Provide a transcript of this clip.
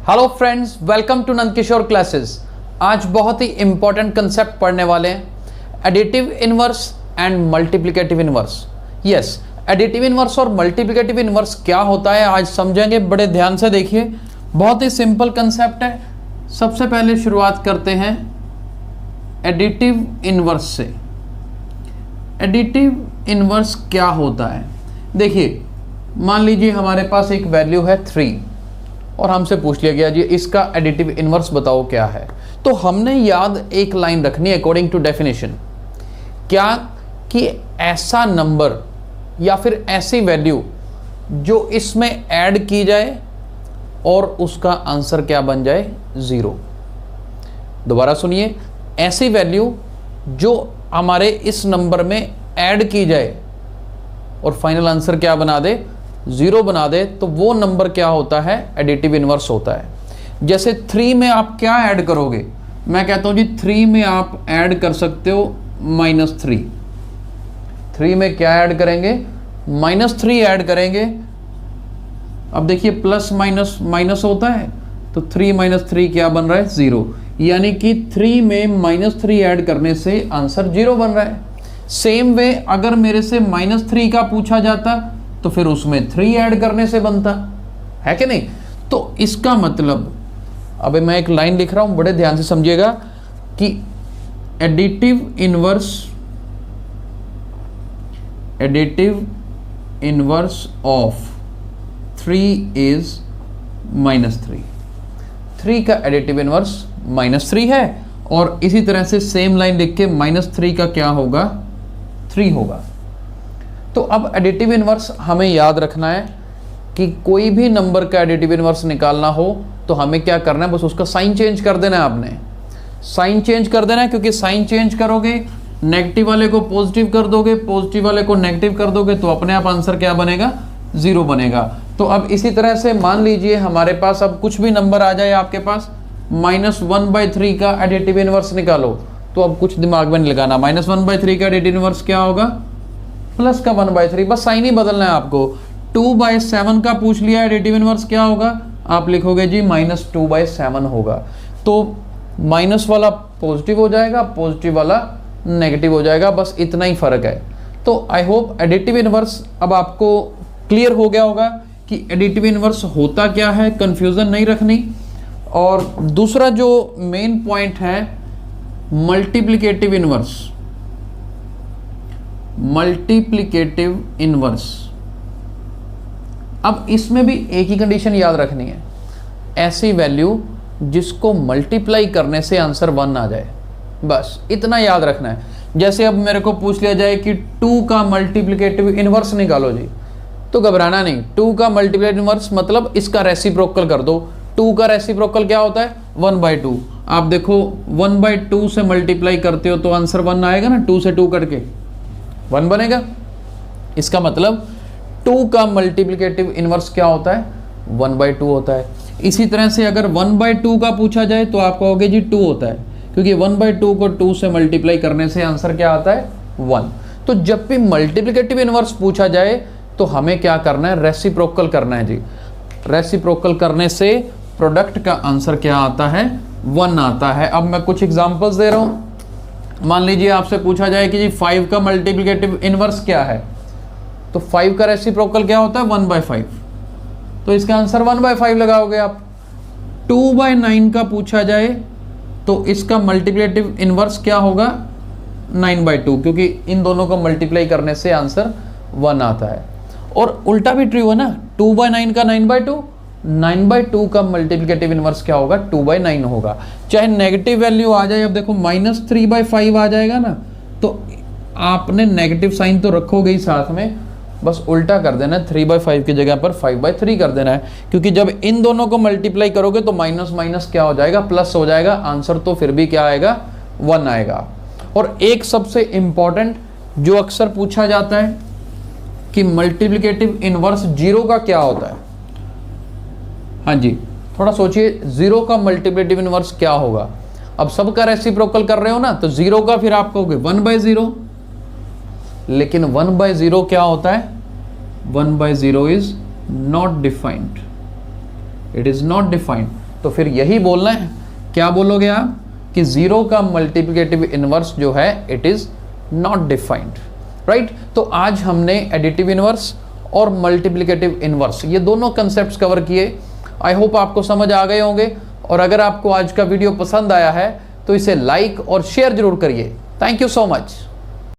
Hello friends, welcome to Nand Kishore classes. आज बहुत ही इंपॉर्टेंट कंसेप्ट पढ़ने वाले हैं, additive inverse and multiplicative inverse. Yes, additive inverse और मल्टीप्लिकेटिव इनवर्स क्या होता है आज समझेंगे। बड़े ध्यान से देखिए, बहुत ही सिंपल कंसेप्ट है। सबसे पहले शुरुआत करते हैं एडिटिव इनवर्स से। एडिटिव इनवर्स क्या होता है? देखिए, मान लीजिए हमारे पास एक वैल्यू है 3 और हमसे पूछ लिया गया जी इसका एडिटिव इनवर्स बताओ क्या है। तो हमने याद एक लाइन रखनी है अकॉर्डिंग टू डेफिनेशन, क्या कि ऐसा नंबर या फिर ऐसी वैल्यू जो इसमें ऐड की जाए और उसका आंसर क्या बन जाए, 0। दोबारा सुनिए, ऐसी वैल्यू जो हमारे इस नंबर में ऐड की जाए और फाइनल आंसर क्या बना दे, 0 बना दे, तो वो नंबर क्या होता है, एडिटिव इनवर्स होता है। जैसे 3 में आप क्या ऐड करोगे? मैं कहता हूं जी 3 में आप ऐड कर सकते हो -3। 3 में क्या ऐड करेंगे? -3 ऐड करेंगे। अब देखिए प्लस माइनस माइनस होता है, तो 3 - 3 क्या बन रहा है, 0। यानी कि 3 में -3 ऐड करने से आंसर 0 बन रहा है। सेम वे अगर मेरे से -3 का पूछा जाता तो फिर उसमें 3 ऐड करने से बनता है कि नहीं। तो इसका मतलब, अबे मैं एक लाइन लिख रहा हूं, बड़े ध्यान से समझिएगा कि एडिटिव इनवर्स ऑफ 3 इज -3। 3 का एडिटिव इनवर्स -3 है। और इसी तरह से सेम लाइन लिख के -3 का क्या होगा, 3 होगा। तो अब एडिटिव इनवर्स हमें याद रखना है कि कोई भी नंबर का एडिटिव इनवर्स निकालना हो तो हमें क्या करना है, बस उसका साइन चेंज कर देना है। आपने साइन चेंज कर देना है, क्योंकि साइन चेंज करोगे, नेगेटिव वाले को पॉजिटिव कर दोगे, पॉजिटिव वाले को नेगेटिव कर दोगे, तो अपने आप आंसर क्या बनेगा, 0 बनेगा। तो अब इसी तरह से मान लीजिए हमारे पास अब कुछ भी नंबर आ जाए आपके पास, -1/3 का एडिटिव इनवर्स निकालो, तो अब कुछ दिमाग में नहीं लगाना। -1/3 का एडिटिव इनवर्स क्या होगा, प्लस का 1/3, बस साइन ही बदलना है आपको। 2/7 का पूछ लिया, एडिटिव इनवर्स क्या होगा, आप लिखोगे जी -2/7 होगा। तो माइनस वाला पॉजिटिव हो जाएगा, पॉजिटिव वाला नेगेटिव हो जाएगा, बस इतना ही फर्क है। तो आई होप एडिटिव इनवर्स अब आपको क्लियर हो गया होगा कि एडिटिव इनवर्स होता क्या है, कंफ्यूजन नहीं रखनी। और दूसरा जो मेन पॉइंट है, मल्टीप्लिकेटिव इनवर्स। मल्टीप्लिकेटिव इनवर्स, अब इसमें भी एक ही कंडीशन याद रखनी है, ऐसी वैल्यू जिसको मल्टीप्लाई करने से आंसर 1 आ जाए, बस इतना याद रखना है। जैसे अब मेरे को पूछ लिया जाए कि 2 का मल्टीप्लिकेटिव इनवर्स निकालो जी, तो घबराना नहीं। 2 का मल्टीप्लिकेटिव इनवर्स मतलब इसका रेसिप्रोकल कर दो। 2 का रेसिप्रोकल क्या होता है, 1/2। आप देखो 1/2 से मल्टीप्लाई करते हो तो आंसर 1 आएगा ना, 2 से 2 कट के 1 बनेगा। इसका मतलब 2 का मल्टीप्लिकेटिव इनवर्स क्या होता है, 1/2 होता है। इसी तरह से अगर 1/2 का पूछा जाए तो आप कहोगे जी 2 होता है, क्योंकि 1/2 को 2 से मल्टीप्लाई करने से आंसर क्या आता है, 1। तो जब भी मल्टीप्लिकेटिव इनवर्स पूछा जाए तो हमें क्या करना है, रेसिप्रोकल करना है जी। रेसिप्रोकल करने से प्रोडक्ट का आंसर क्या आता है, 1 आता है। अब मैं कुछ एग्जांपल्स दे रहा हूं। मान लीजिए आपसे पूछा जाए कि जी 5 का मल्टीप्लिकेटिव इनवर्स क्या है, तो 5 का रेसिप्रोकल क्या होता है, 1/5, तो इसका आंसर 1/5 लगाओगे आप। 2/9 का पूछा जाए तो इसका मल्टीप्लिकेटिव इनवर्स क्या होगा, 9/2, क्योंकि इन दोनों को मल्टीप्लाई करने से आंसर 1 आता है। और उल्टा भी ट्रू है ना, 2/9 का 9/2, 9/2 का मल्टीप्लिकेटिव इनवर्स क्या होगा, 2/9 होगा। चाहे नेगेटिव वैल्यू आ जाए, अब देखो -3/5 आ जाएगा ना, तो आपने नेगेटिव साइन तो रखोगे ही साथ में, बस उल्टा कर देना है, 3/5 की जगह पर 5/3 कर देना है। क्योंकि जब इन दोनों को मल्टीप्लाई करोगे तो माइनस माइनस क्या हो जाएगा, प्लस हो जाएगा, आंसर तो फिर भी क्या आएगा, 1 आएगा। और एक सबसे इंपॉर्टेंट जो अक्सर पूछा जाता है कि मल्टीप्लिकेटिव इनवर्स 0 का क्या होता है। हाँ जी, थोड़ा सोचिए, 0 का मल्टीप्लिकेटिव इनवर्स क्या होगा। अब सबका रेसिप्रोकल कर रहे हो ना, तो 0 का फिर आप कहोगे 1/0, लेकिन 1/0 क्या होता है, 1/0 is not defined, it is not defined. तो फिर यही बोलना है, क्या बोलोगे आप कि 0 का मल्टीप्लिकेटिव इनवर्स जो है it is not defined, right. तो आज हमने एडिटिव इनवर्स और मल्टीप्लिकेटिव इनवर्स ये दोनों कंसेप्ट्स कवर किए। आई होप आपको समझ आ गए होंगे, और अगर आपको आज का वीडियो पसंद आया है तो इसे लाइक और शेयर जरूर करिए। Thank you so much.